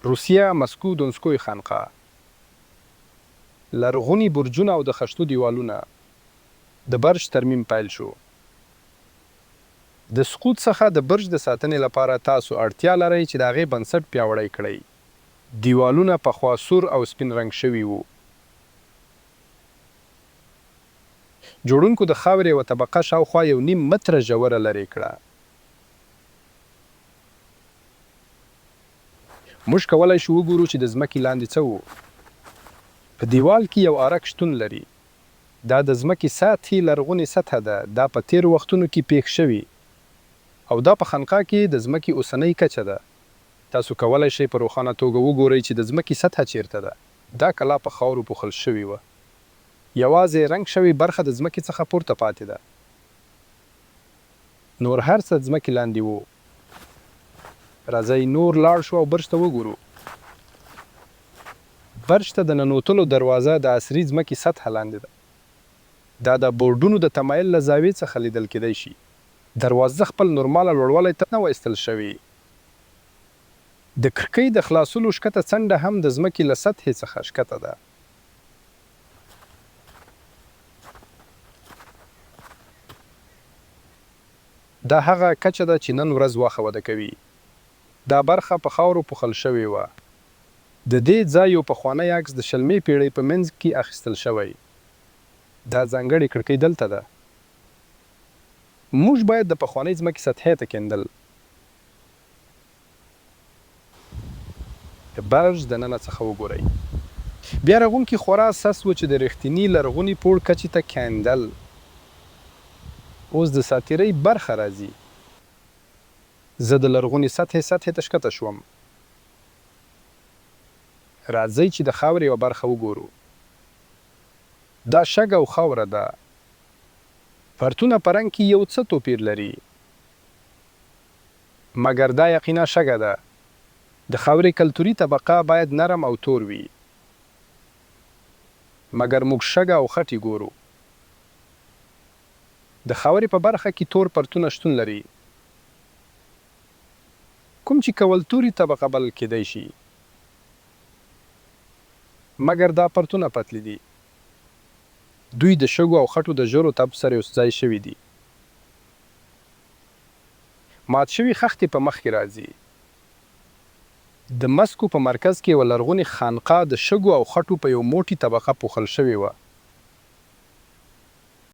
روسیه مسکو دونسکوی خانقاه، لرغوني برجونه او د خښتو دیوالونه. د برج ترمیم پیل شو. د سقوط څخه د برج د ساتنې لپاره تاسو اړتیا لرئ چې د هغې بنسټ پیاوړی کړئ. دیوالونه پخوا سور او سپین رنګ شوي وو. جوړونکو د خاورې یوه طبقه شاوخوا 1.5 متره ژوره لرې کړه. موږ کولی شو وګورو چې د ځمکې لاندې څه وو. په دیوال کې یو ارک شتون لري. دا د ځمکې سطحي لرغونې سطحه ده. دا په تیرو وختونو کې پیښ شوي او دا په خانقاه کې د ځمکې اوسنۍ کچه ده. تاسو کولی شئ په روښانه توګه وګورئ چې د ځمکې سطحه چیرته ده. دا کلا په خاورو پوښل شوې وه. یوازې رنګ شوې برخه د ځمکې څخه پورته پاتې ده. نور هر څه ځمکې لاندې وو. راځئ نور لاړ شو او برج ته وګورو. برج ته د ننوتلو دروازه د عصري ځمکې سطحه لاندې ده. دا د بورډونو د تمایل له زاویې څخه لیدل کېدی شي. دروازه خپل نورماله لوړوالی ته نه و ایستل شوې. د کړکۍ د خلاصولو ښکته څنډه هم د ځمکې له سطحې څخه ښکته ده. دا هغه کچه ده چې نن ورځ واښه وده کوي. دا برخه په خاورو پوښل شوې وه. د دې ځای یو پخوانی عکس د 20مې پېړۍ په منځ کې اخیستل شوی. دا ځانګړې کړکۍ دلته ده. موږ باید د پخوانۍ ځمکې سطحې ته کیندل. د برج د ننه څخه وګورئ. بیا رغونکي خورا سس و چې د رښتیني لرغوني پوړ کچې ته کیندل. اوس د ساتیرۍ برخه راځي. زه د لرغونې سطحې ته ښکته شوم. راځئ چې د خاورې یوه برخه وګورو. دا شګه او خاوره ده. پرتونه په رنګ کې یو څه توپیر لري. مګر دا یقینا شګه ده. د خاورې کلتوري طبقه باید نرم او تور وي. مګر موږ شګه او خټې ګورو. د خاورې په برخه کې تور پرتونه شتون لري. کوم چې کولتوري طبقه بلل کېدی شي. مګر دا پرتونه پتلی دي. دوی د شګو او خټو د ژورو تب سره یوځای شوي دي. مات شوي خښتې په مخ کې راځي. د مسکو په مرکز کې یوه لرغونې خانقاه د شګو او خټو په یو موټی طبقه پوښل شوې وه.